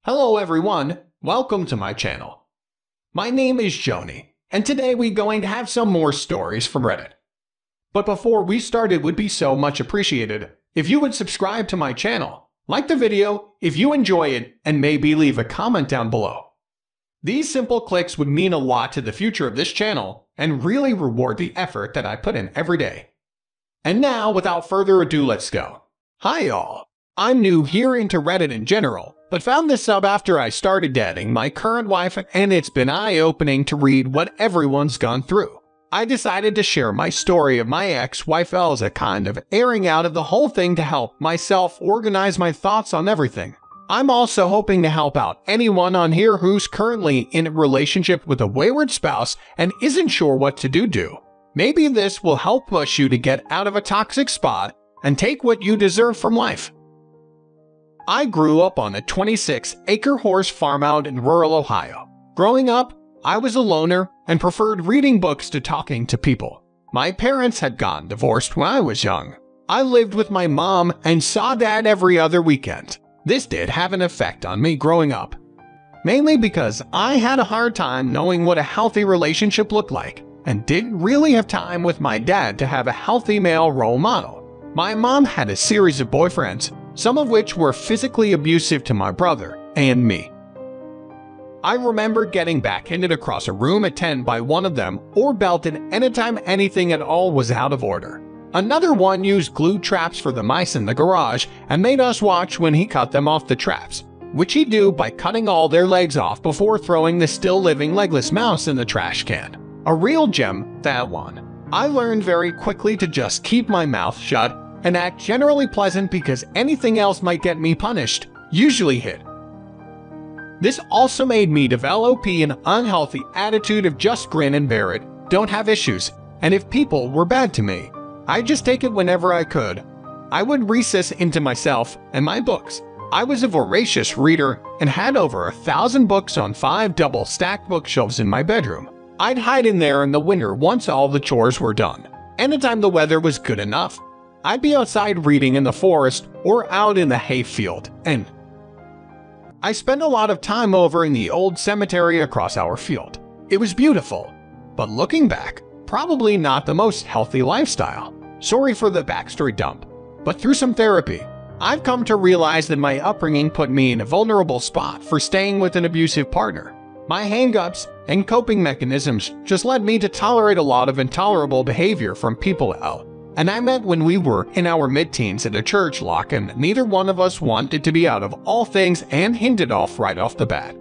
Hello everyone, welcome to my channel. My name is Xony, and today we're going to have some more stories from Reddit. But before we start, it would be so much appreciated if you would subscribe to my channel, like the video if you enjoy it, and maybe leave a comment down below. These simple clicks would mean a lot to the future of this channel and really reward the effort that I put in every day. And now, without further ado, let's go. Hi y'all. I'm new here into Reddit in general, but found this sub after I started dating my current wife, and it's been eye-opening to read what everyone's gone through. I decided to share my story of my ex-wife as a kind of airing out of the whole thing to help myself organize my thoughts on everything. I'm also hoping to help out anyone on here who's currently in a relationship with a wayward spouse and isn't sure what to do. Maybe this will help push you to get out of a toxic spot and take what you deserve from life. I grew up on a 26-acre horse farm out in rural Ohio. Growing up, I was a loner and preferred reading books to talking to people. My parents had gotten divorced when I was young. I lived with my mom and saw Dad every other weekend. This did have an effect on me growing up, mainly because I had a hard time knowing what a healthy relationship looked like and didn't really have time with my dad to have a healthy male role model. My mom had a series of boyfriends, some of which were physically abusive to my brother and me. I remember getting backhanded across a room at 10 by one of them, or belted anytime anything at all was out of order. Another one used glue traps for the mice in the garage and made us watch when he cut them off the traps, which he'd do by cutting all their legs off before throwing the still-living legless mouse in the trash can. A real gem, that one. I learned very quickly to just keep my mouth shut and act generally pleasant because anything else might get me punished, usually hit. This also made me develop an unhealthy attitude of just grin and bear it, don't have issues, and if people were bad to me, I'd just take it whenever I could. I would recess into myself and my books. I was a voracious reader and had over 1,000 books on 5 double-stacked bookshelves in my bedroom. I'd hide in there in the winter once all the chores were done. Anytime the weather was good enough, I'd be outside reading in the forest or out in the hayfield, and I spent a lot of time over in the old cemetery across our field. It was beautiful, but looking back, probably not the most healthy lifestyle. Sorry for the backstory dump, but through some therapy, I've come to realize that my upbringing put me in a vulnerable spot for staying with an abusive partner. My hang-ups and coping mechanisms just led me to tolerate a lot of intolerable behavior from people out. And I met when we were in our mid-teens at a church lock, and neither one of us wanted to be out of all things and hinted off right off the bat.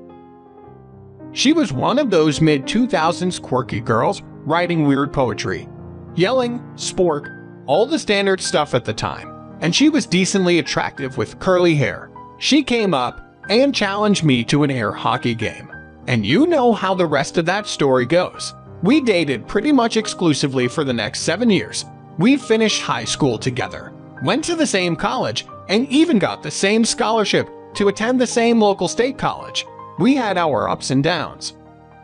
She was one of those mid-2000s quirky girls, writing weird poetry, yelling, spork, all the standard stuff at the time. And she was decently attractive with curly hair. She came up and challenged me to an air hockey game. And you know how the rest of that story goes. We dated pretty much exclusively for the next 7 years. We finished high school together, went to the same college, and even got the same scholarship to attend the same local state college. We had our ups and downs,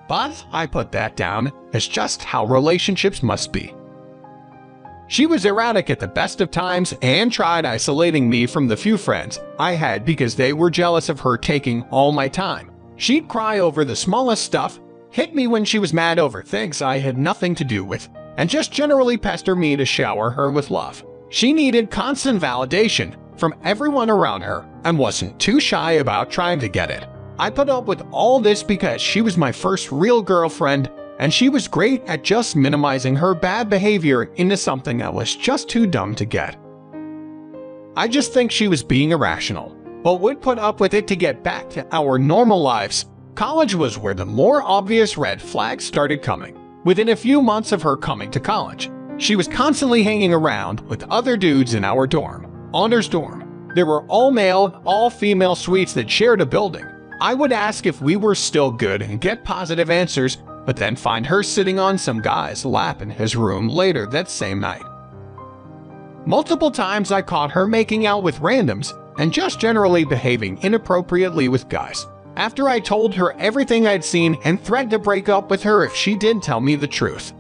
but I put that down as just how relationships must be. She was erratic at the best of times and tried isolating me from the few friends I had because they were jealous of her taking all my time. She'd cry over the smallest stuff, hit me when she was mad over things I had nothing to do with, and just generally pester me to shower her with love. She needed constant validation from everyone around her and wasn't too shy about trying to get it. I put up with all this because she was my first real girlfriend, and she was great at just minimizing her bad behavior into something that was just too dumb to get. I just think she was being irrational, but would put up with it to get back to our normal lives. College was where the more obvious red flags started coming. Within a few months of her coming to college, she was constantly hanging around with other dudes in our dorm. Honors dorm. There were all-male, all-female suites that shared a building. I would ask if we were still good and get positive answers, but then find her sitting on some guy's lap in his room later that same night. Multiple times I caught her making out with randoms and just generally behaving inappropriately with guys. After I told her everything I'd seen and threatened to break up with her if she didn't tell me the truth.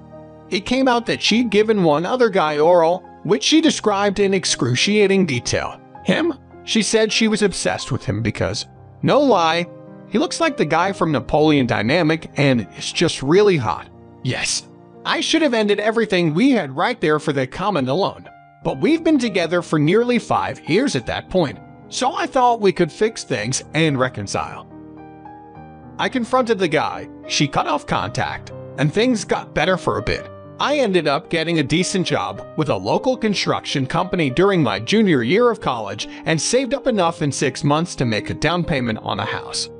It came out that she'd given one other guy oral, which she described in excruciating detail. Him? She said she was obsessed with him because No lie, he looks like the guy from Napoleon Dynamic and is just really hot. Yes, I should have ended everything we had right there for the comment alone. But we've been together for nearly 5 years at that point, so I thought we could fix things and reconcile. I confronted the guy, she cut off contact, and things got better for a bit. I ended up getting a decent job with a local construction company during my junior year of college and saved up enough in 6 months to make a down payment on a house.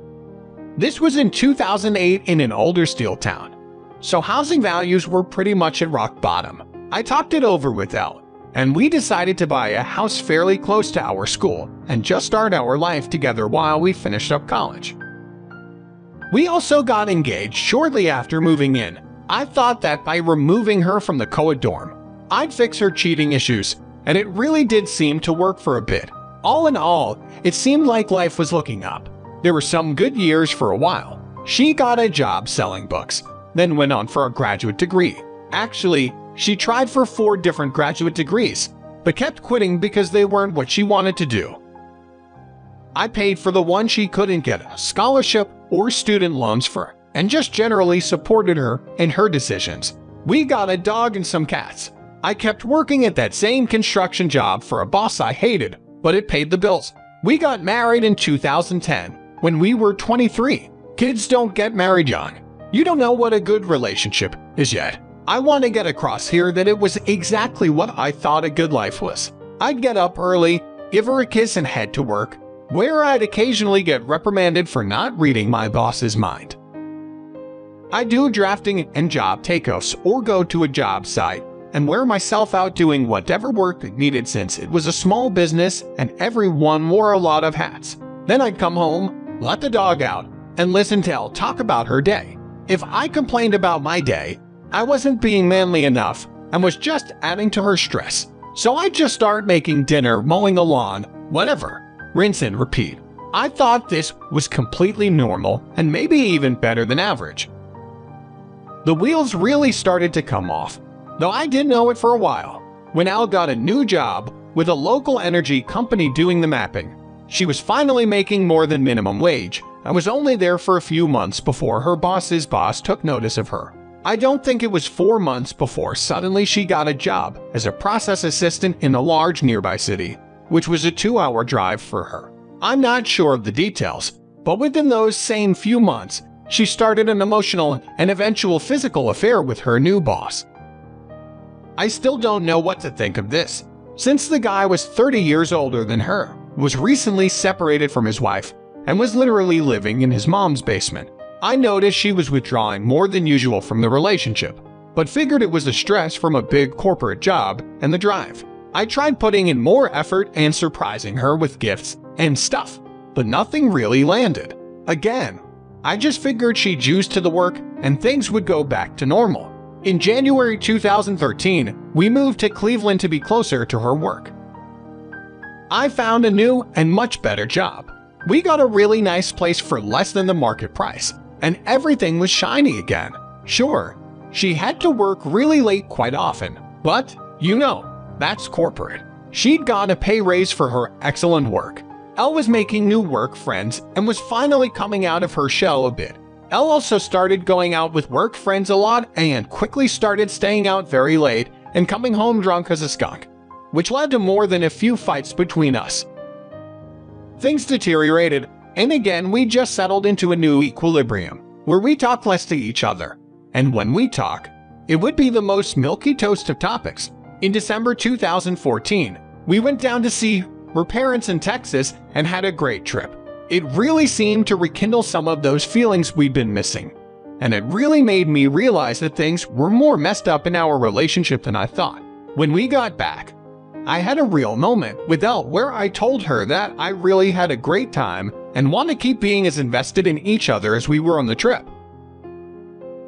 This was in 2008 in an older steel town, so housing values were pretty much at rock bottom. I talked it over with Elle, and we decided to buy a house fairly close to our school and just start our life together while we finished up college. We also got engaged shortly after moving in. I thought that by removing her from the co-ed dorm, I'd fix her cheating issues, and it really did seem to work for a bit. All in all, it seemed like life was looking up. There were some good years for a while. She got a job selling books, then went on for a graduate degree. Actually, she tried for 4 different graduate degrees, but kept quitting because they weren't what she wanted to do. I paid for the one she couldn't get a scholarship or student loans for, and just generally supported her in her decisions. We got a dog and some cats. I kept working at that same construction job for a boss I hated, but it paid the bills. We got married in 2010 when we were 23. Kids don't get married young. You don't know what a good relationship is yet. I want to get across here that it was exactly what I thought a good life was. I'd get up early, give her a kiss and head to work, where I'd occasionally get reprimanded for not reading my boss's mind. I'd do drafting and job takeoffs or go to a job site and wear myself out doing whatever work needed since it was a small business and everyone wore a lot of hats. Then I'd come home, let the dog out, and listen to Elle talk about her day. If I complained about my day, I wasn't being manly enough and was just adding to her stress. So I'd just start making dinner, mowing the lawn, whatever. Rinse and repeat. I thought this was completely normal and maybe even better than average. The wheels really started to come off, though I didn't know it for a while. When Elle got a new job with a local energy company doing the mapping, she was finally making more than minimum wage and was only there for a few months before her boss's boss took notice of her. I don't think it was 4 months before suddenly she got a job as a process assistant in a large nearby city, which was a 2-hour drive for her. I'm not sure of the details, but within those same few months, she started an emotional and eventual physical affair with her new boss. I still don't know what to think of this, since the guy was 30 years older than her, was recently separated from his wife, and was literally living in his mom's basement. I noticed she was withdrawing more than usual from the relationship, but figured it was the stress from a big corporate job and the drive. I tried putting in more effort and surprising her with gifts and stuff, but nothing really landed. Again, I just figured she'd used to the work and things would go back to normal. In January 2013, we moved to Cleveland to be closer to her work. I found a new and much better job. We got a really nice place for less than the market price, and everything was shiny again. Sure, she had to work really late quite often, but, you know, that's corporate. She'd got a pay raise for her excellent work. Elle was making new work friends and was finally coming out of her shell a bit. Elle also started going out with work friends a lot and quickly started staying out very late and coming home drunk as a skunk, which led to more than a few fights between us. Things deteriorated, and again we just settled into a new equilibrium, where we talk less to each other. And when we talk, it would be the most milquetoast of topics. In December 2014, we went down to see her parents in Texas and had a great trip. It really seemed to rekindle some of those feelings we'd been missing. And it really made me realize that things were more messed up in our relationship than I thought. When we got back, I had a real moment with Elle where I told her that I really had a great time and want to keep being as invested in each other as we were on the trip.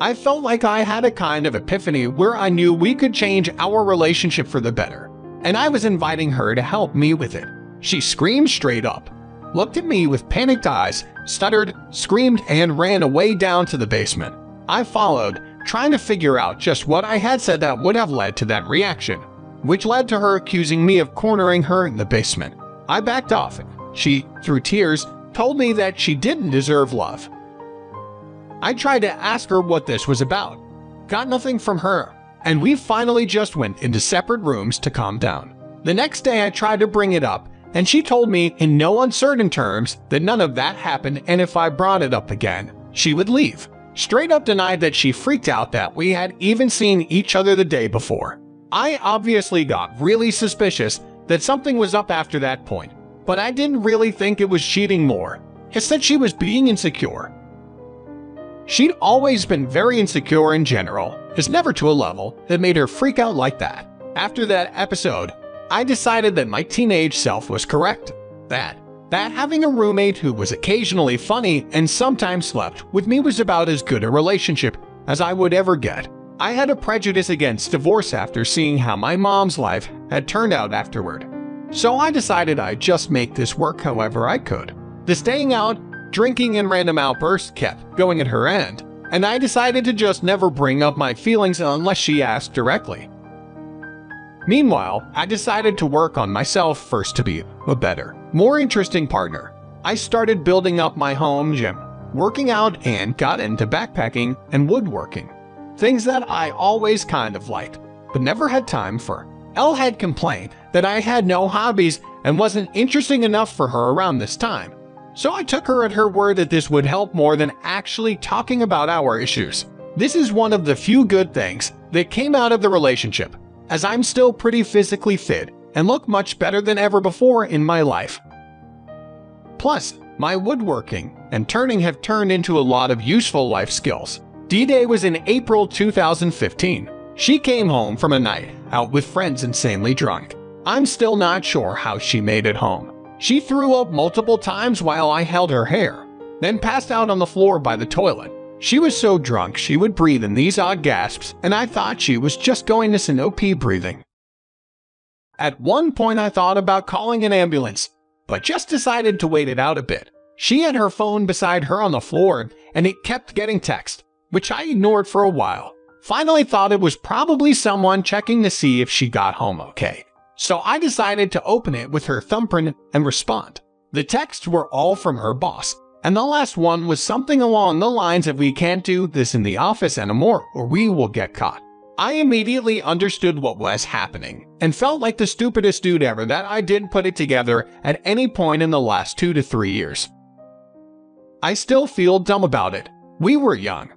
I felt like I had a kind of epiphany where I knew we could change our relationship for the better, and I was inviting her to help me with it. She screamed straight up, looked at me with panicked eyes, stuttered, screamed, and ran away down to the basement. I followed, trying to figure out just what I had said that would have led to that reaction, which led to her accusing me of cornering her in the basement. I backed off, and she, through tears, told me that she didn't deserve love. I tried to ask her what this was about. Got nothing from her, and we finally just went into separate rooms to calm down. The next day I tried to bring it up, and she told me in no uncertain terms that none of that happened, and if I brought it up again, she would leave. Straight up denied that she freaked out that we had even seen each other the day before. I obviously got really suspicious that something was up after that point, but I didn't really think it was cheating more. It said she was being insecure. She'd always been very insecure in general, just never to a level that made her freak out like that. After that episode, I decided that my teenage self was correct. That having a roommate who was occasionally funny and sometimes slept with me was about as good a relationship as I would ever get. I had a prejudice against divorce after seeing how my mom's life had turned out afterward. So I decided I'd just make this work however I could. The staying out, drinking, and random outbursts kept going at her end, and I decided to just never bring up my feelings unless she asked directly. Meanwhile, I decided to work on myself first to be a better, more interesting partner. I started building up my home gym, working out, and got into backpacking and woodworking. Things that I always kind of liked, but never had time for. Elle had complained that I had no hobbies and wasn't interesting enough for her around this time. So I took her at her word that this would help more than actually talking about our issues. This is one of the few good things that came out of the relationship, as I'm still pretty physically fit and look much better than ever before in my life. Plus, my woodworking and turning have turned into a lot of useful life skills. D-Day was in April 2015. She came home from a night out with friends insanely drunk. I'm still not sure how she made it home. She threw up multiple times while I held her hair, then passed out on the floor by the toilet. She was so drunk she would breathe in these odd gasps, and I thought she was just going to syncope breathing. At one point I thought about calling an ambulance, but just decided to wait it out a bit. She had her phone beside her on the floor, and it kept getting text, which I ignored for a while. Finally thought it was probably someone checking to see if she got home okay. So I decided to open it with her thumbprint and respond. The texts were all from her boss, and the last one was something along the lines of "We can't do this in the office anymore or we will get caught." I immediately understood what was happening and felt like the stupidest dude ever that I didn't put it together at any point in the last 2 to 3 years. I still feel dumb about it. We were young,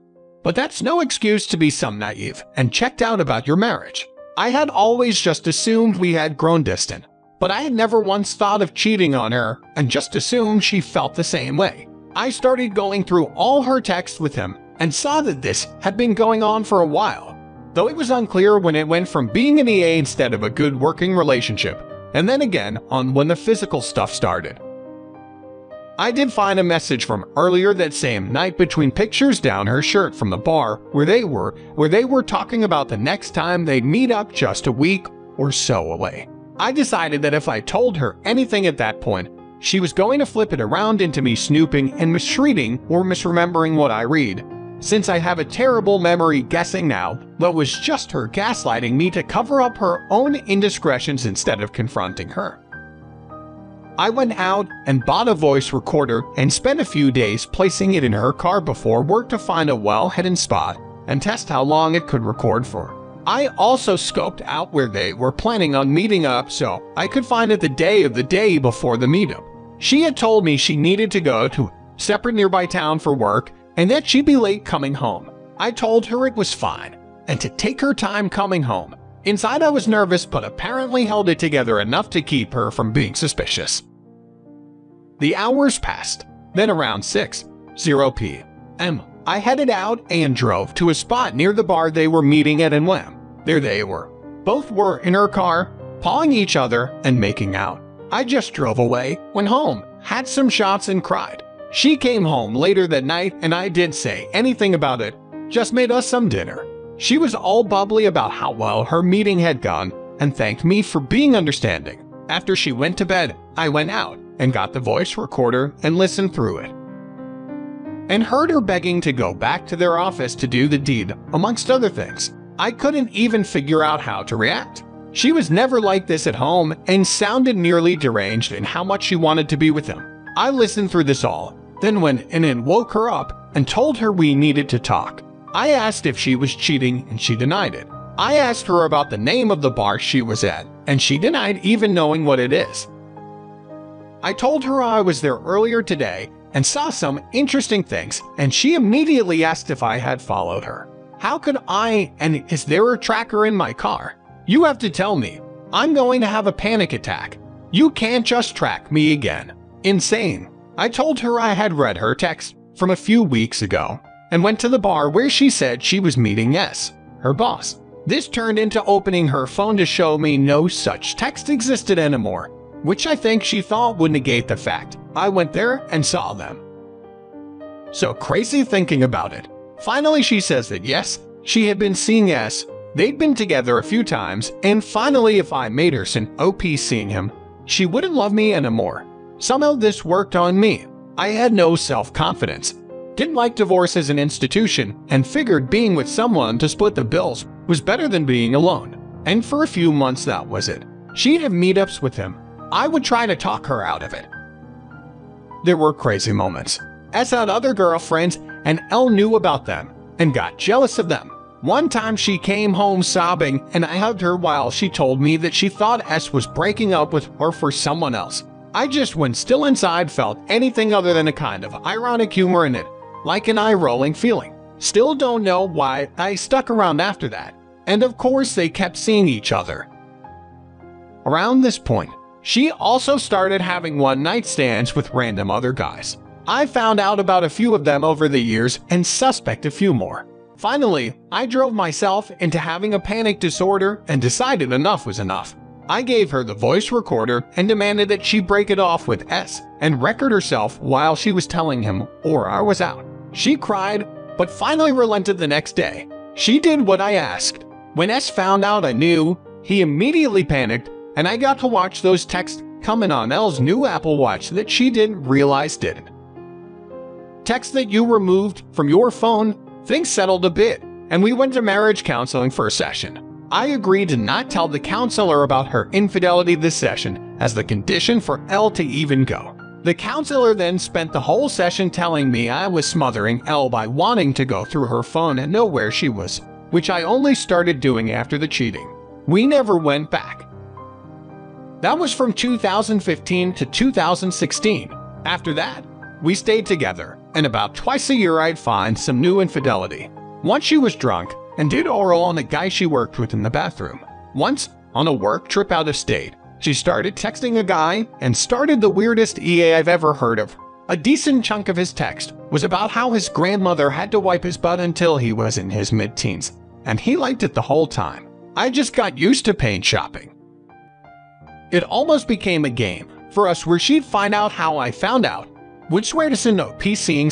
but that's no excuse to be some naive and checked out about your marriage. I had always just assumed we had grown distant, but I had never once thought of cheating on her and just assumed she felt the same way. I started going through all her texts with him and saw that this had been going on for a while, though it was unclear when it went from being an EA instead of a good working relationship, and then again on when the physical stuff started. I did find a message from earlier that same night between pictures down her shirt from the bar where they were talking about the next time they'd meet up just a week or so away. I decided that if I told her anything at that point, she was going to flip it around into me snooping and misreading or misremembering what I read. Since I have a terrible memory, guessing now that was just her gaslighting me to cover up her own indiscretions instead of confronting her. I went out and bought a voice recorder and spent a few days placing it in her car before work to find a well-hidden spot and test how long it could record for. I also scoped out where they were planning on meeting up so I could find it the day before the meetup. She had told me she needed to go to a separate nearby town for work and that she'd be late coming home. I told her it was fine and to take her time coming home. Inside I was nervous, but apparently held it together enough to keep her from being suspicious. The hours passed. Then around 6:00 p.m., I headed out and drove to a spot near the bar they were meeting at, and wham, there they were. Both were in her car, pawing each other and making out. I just drove away, went home, had some shots and cried. She came home later that night and I didn't say anything about it, just made us some dinner. She was all bubbly about how well her meeting had gone and thanked me for being understanding. After she went to bed, I went out and got the voice recorder and listened through it, and heard her begging to go back to their office to do the deed, amongst other things. I couldn't even figure out how to react. She was never like this at home and sounded nearly deranged in how much she wanted to be with him. I listened through this all, then went in and woke her up and told her we needed to talk. I asked if she was cheating and she denied it. I asked her about the name of the bar she was at, and she denied even knowing what it is. I told her I was there earlier today and saw some interesting things, and she immediately asked if I had followed her. How could I, and is there a tracker in my car? You have to tell me. I'm going to have a panic attack. You can't just track me again. Insane. I told her I had read her text from a few weeks ago and went to the bar where she said she was meeting S, her boss. This turned into opening her phone to show me no such text existed anymore, which I think she thought would negate the fact I went there and saw them. So crazy thinking about it. Finally, she says that yes, she had been seeing S. They'd been together a few times, and finally, if I made her sin OP seeing him, she wouldn't love me anymore. Somehow this worked on me. I had no self-confidence, didn't like divorce as an institution, and figured being with someone to split the bills was better than being alone. And for a few months that was it. She'd have meetups with him. I would try to talk her out of it. There were crazy moments. S had other girlfriends, and L knew about them and got jealous of them. One time she came home sobbing, and I hugged her while she told me that she thought S was breaking up with her for someone else. I just, when still inside, felt anything other than a kind of ironic humor in it, like an eye-rolling feeling. Still don't know why I stuck around after that. And of course they kept seeing each other. Around this point, she also started having one-night stands with random other guys. I found out about a few of them over the years and suspect a few more. Finally, I drove myself into having a panic disorder and decided enough was enough. I gave her the voice recorder and demanded that she break it off with S and record herself while she was telling him, or I was out. She cried, but finally relented the next day. She did what I asked. When S found out I knew, he immediately panicked, and I got to watch those texts coming on L's new Apple Watch that she didn't realize didn't. Text that you removed from your phone. Things settled a bit, and we went to marriage counseling for a session. I agreed to not tell the counselor about her infidelity this session as the condition for L to even go. The counselor then spent the whole session telling me I was smothering L by wanting to go through her phone and know where she was, which I only started doing after the cheating. We never went back. That was from 2015 to 2016. After that, we stayed together, and about twice a year I'd find some new infidelity. Once she was drunk and did oral on a guy she worked with in the bathroom. Once, on a work trip out of state, she started texting a guy and started the weirdest EA I've ever heard of. A decent chunk of his text was about how his grandmother had to wipe his butt until he was in his mid-teens, and he liked it the whole time. I just got used to paint shopping. It almost became a game for us where she'd find out how I found out, would swear to send no PCing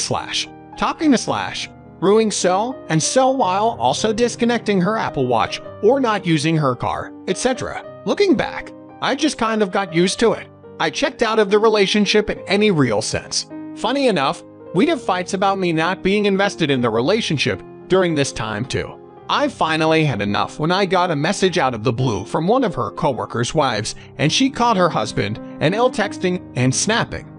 / talking to / ruining so and so while also disconnecting her Apple Watch or not using her car, etc. Looking back, I just kind of got used to it. I checked out of the relationship in any real sense. Funny enough, we'd have fights about me not being invested in the relationship during this time too. I finally had enough when I got a message out of the blue from one of her coworkers' wives, and she caught her husband and L texting and snapping.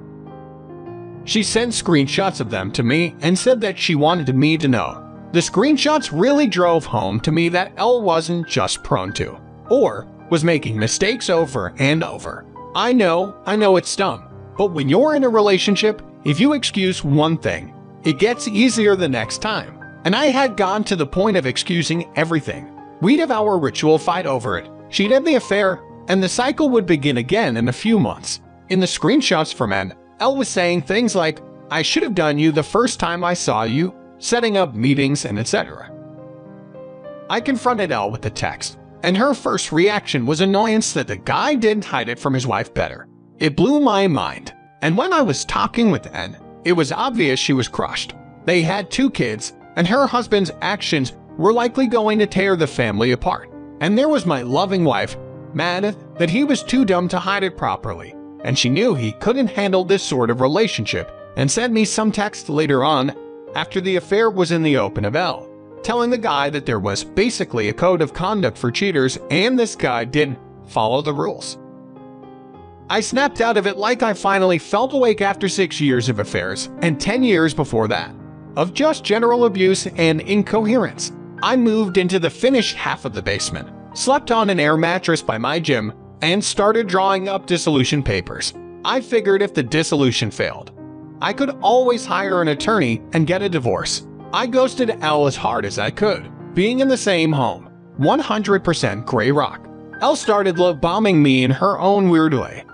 She sent screenshots of them to me and said that she wanted me to know. The screenshots really drove home to me that L wasn't just prone to, or was making mistakes over and over. I know it's dumb, but when you're in a relationship, if you excuse one thing, it gets easier the next time. And I had gone to the point of excusing everything. We'd have our ritual fight over it. She'd have the affair, and the cycle would begin again in a few months. In the screenshots from N, L was saying things like, I should have done you the first time I saw you, setting up meetings and etc. I confronted L with the text, and her first reaction was annoyance that the guy didn't hide it from his wife better. It blew my mind. And when I was talking with N, it was obvious she was crushed. They had 2 kids, and her husband's actions were likely going to tear the family apart. And there was my loving wife, mad that he was too dumb to hide it properly, and she knew he couldn't handle this sort of relationship, and sent me some text later on, after the affair was in the open of L, telling the guy that there was basically a code of conduct for cheaters and this guy didn't follow the rules. I snapped out of it like I finally felt awake after 6 years of affairs and 10 years before that of just general abuse and incoherence. I moved into the finished half of the basement, slept on an air mattress by my gym, and started drawing up dissolution papers. I figured if the dissolution failed, I could always hire an attorney and get a divorce. I ghosted Elle as hard as I could, being in the same home, 100% gray rock. Elle started love bombing me in her own weird way.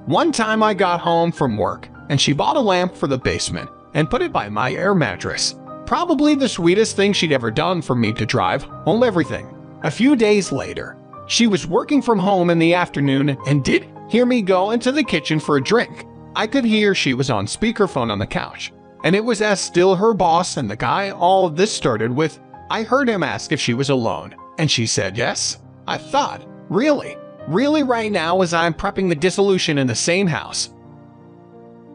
One time I got home from work, and she bought a lamp for the basement and put it by my air mattress. Probably the sweetest thing she'd ever done for me to drive home everything. A few days later, she was working from home in the afternoon and did hear me go into the kitchen for a drink. I could hear she was on speakerphone on the couch, and it was as still her boss and the guy all of this started with. I heard him ask if she was alone, and she said yes. I thought, really right now as I'm prepping the dissolution in the same house,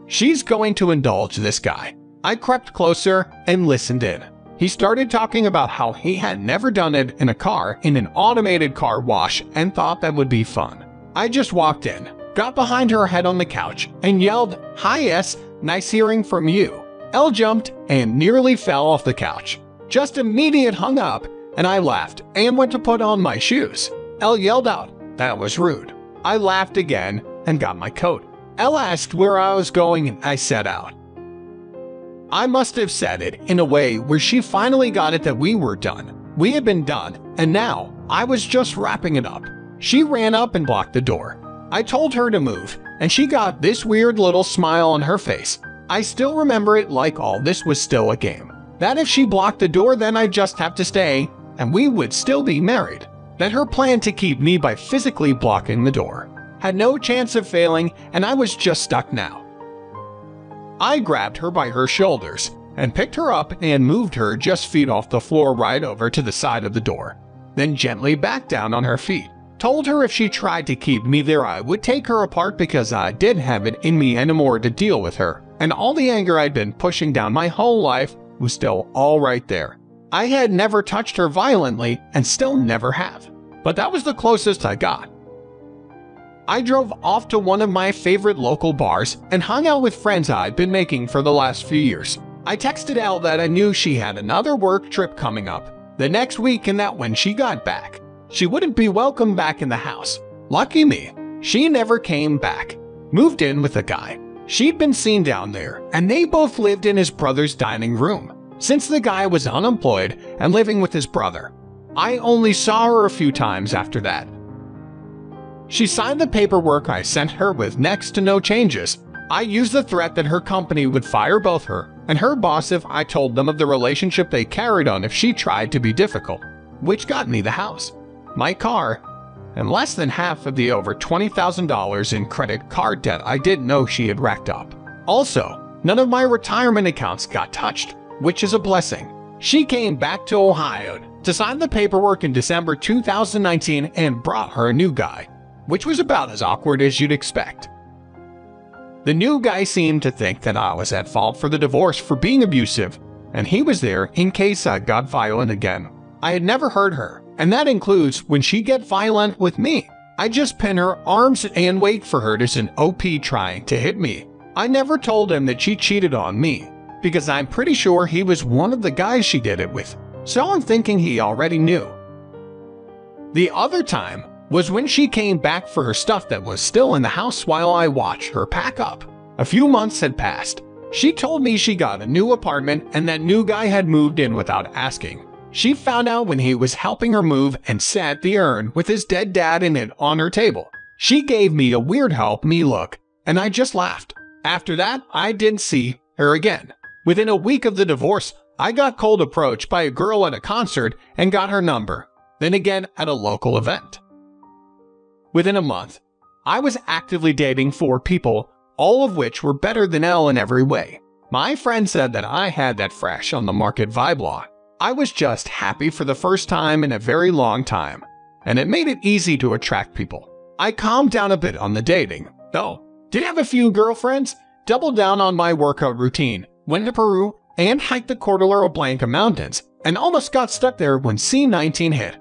she's going to indulge this guy. I crept closer and listened in. He started talking about how he had never done it in a car in an automated car wash and thought that would be fun. I just walked in, got behind her head on the couch, and yelled, "Hi S, nice hearing from you." Elle jumped and nearly fell off the couch. Just immediate hung up, and I laughed and went to put on my shoes. Elle yelled out, "That was rude." I laughed again and got my coat. Elle asked where I was going and I set out. I must have said it in a way where she finally got it that we were done. We had been done, and now I was just wrapping it up. She ran up and blocked the door. I told her to move, and she got this weird little smile on her face. I still remember it like all this was still a game. That if she blocked the door, then I'd just have to stay, and we would still be married. That her plan to keep me by physically blocking the door had no chance of failing, and I was just stuck now. I grabbed her by her shoulders and picked her up and moved her just feet off the floor right over to the side of the door, then gently back down on her feet. Told her if she tried to keep me there I would take her apart because I didn't have it in me anymore to deal with her, and all the anger I'd been pushing down my whole life was still all right there. I had never touched her violently and still never have, but that was the closest I got. I drove off to one of my favorite local bars and hung out with friends I'd been making for the last few years. I texted Elle that I knew she had another work trip coming up the next week and that when she got back, she wouldn't be welcome back in the house. Lucky me, she never came back. Moved in with a guy she'd been seen down there, and they both lived in his brother's dining room. Since the guy was unemployed and living with his brother, I only saw her a few times after that. She signed the paperwork I sent her with next to no changes. I used the threat that her company would fire both her and her boss if I told them of the relationship they carried on if she tried to be difficult, which got me the house, my car, and less than half of the over $20,000 in credit card debt I didn't know she had racked up. Also, none of my retirement accounts got touched, which is a blessing. She came back to Ohio to sign the paperwork in December 2019 and brought her a new guy, which was about as awkward as you'd expect. The new guy seemed to think that I was at fault for the divorce for being abusive, and he was there in case I got violent again. I had never heard her, and that includes when she get violent with me. I just pin her arms and wait for her to send OP trying to hit me. I never told him that she cheated on me, because I'm pretty sure he was one of the guys she did it with, so I'm thinking he already knew. The other time was when she came back for her stuff that was still in the house while I watched her pack up. A few months had passed. She told me she got a new apartment and that new guy had moved in without asking. She found out when he was helping her move and set the urn with his dead dad in it on her table. She gave me a weird help me look, and I just laughed. After that, I didn't see her again. Within a week of the divorce, I got cold approached by a girl at a concert and got her number, then again at a local event. Within a month, I was actively dating 4 people, all of which were better than Elle in every way. My friend said that I had that fresh on the market vibe law. I was just happy for the first time in a very long time, and it made it easy to attract people. I calmed down a bit on the dating, though. Did have a few girlfriends, doubled down on my workout routine, went to Peru, and hiked the Cordillera Blanca Mountains, and almost got stuck there when C19 hit.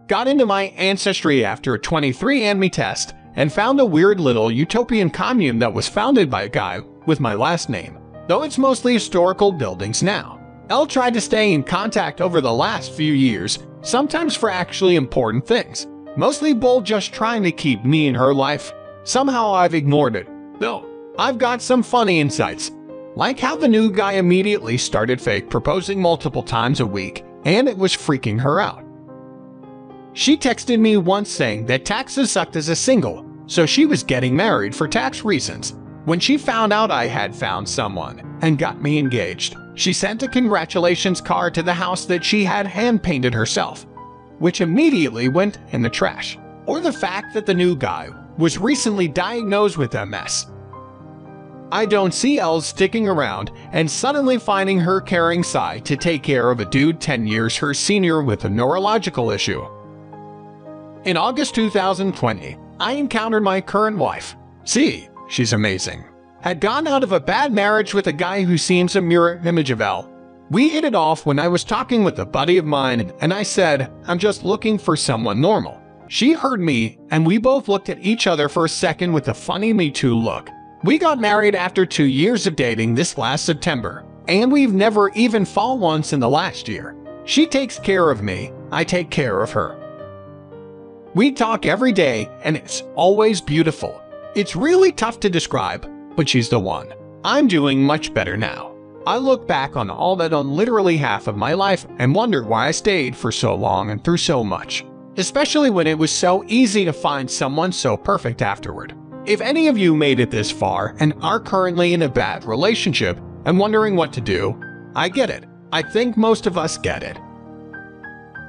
Got into my ancestry after a 23andMe test and found a weird little utopian commune that was founded by a guy with my last name, though it's mostly historical buildings now. Elle tried to stay in contact over the last few years, sometimes for actually important things, mostly Bull just trying to keep me in her life. Somehow I've ignored it, though. I've got some funny insights, like how the new guy immediately started fake proposing multiple times a week, and it was freaking her out. She texted me once saying that taxes sucked as a single, so she was getting married for tax reasons. When she found out I had found someone and got me engaged, she sent a congratulations card to the house that she had hand-painted herself, which immediately went in the trash. Or the fact that the new guy was recently diagnosed with MS. I don't see Elle sticking around and suddenly finding her caring side to take care of a dude 10 years her senior with a neurological issue. In August 2020, I encountered my current wife. See, she's amazing. Had gone out of a bad marriage with a guy who seems a mirror image of Elle. We hit it off when I was talking with a buddy of mine and I said, I'm just looking for someone normal. She heard me and we both looked at each other for a second with a funny Me Too look. We got married after 2 years of dating this last September, and we've never even fought once in the last year. She takes care of me, I take care of her. We talk every day and it's always beautiful. It's really tough to describe, but she's the one. I'm doing much better now. I look back on all that on literally half of my life and wonder why I stayed for so long and through so much. Especially when it was so easy to find someone so perfect afterward. If any of you made it this far and are currently in a bad relationship and wondering what to do, I get it. I think most of us get it.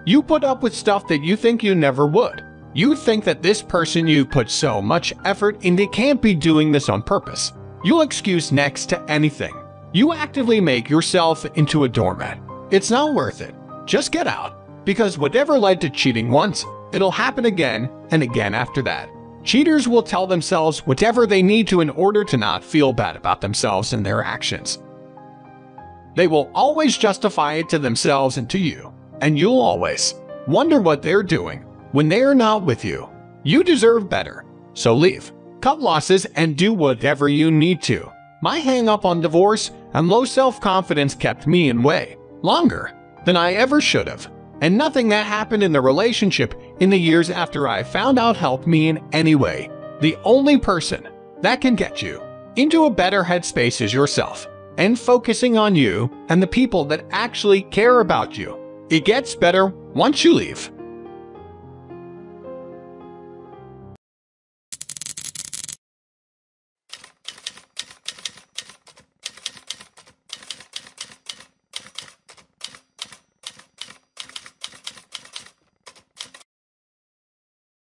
You put up with stuff that you think you never would. You think that this person you put so much effort into can't be doing this on purpose. You'll excuse next to anything. You actively make yourself into a doormat. It's not worth it. Just get out. Because whatever led to cheating once, it'll happen again and again after that. Cheaters will tell themselves whatever they need to in order to not feel bad about themselves and their actions. They will always justify it to themselves and to you, and you'll always wonder what they're doing when they are not with you. You deserve better, so leave, cut losses, and do whatever you need to. My hang-up on divorce and low self-confidence kept me in way longer than I ever should have. And nothing that happened in the relationship in the years after I found out helped me in any way. The only person that can get you into a better headspace is yourself, and focusing on you and the people that actually care about you. It gets better once you leave.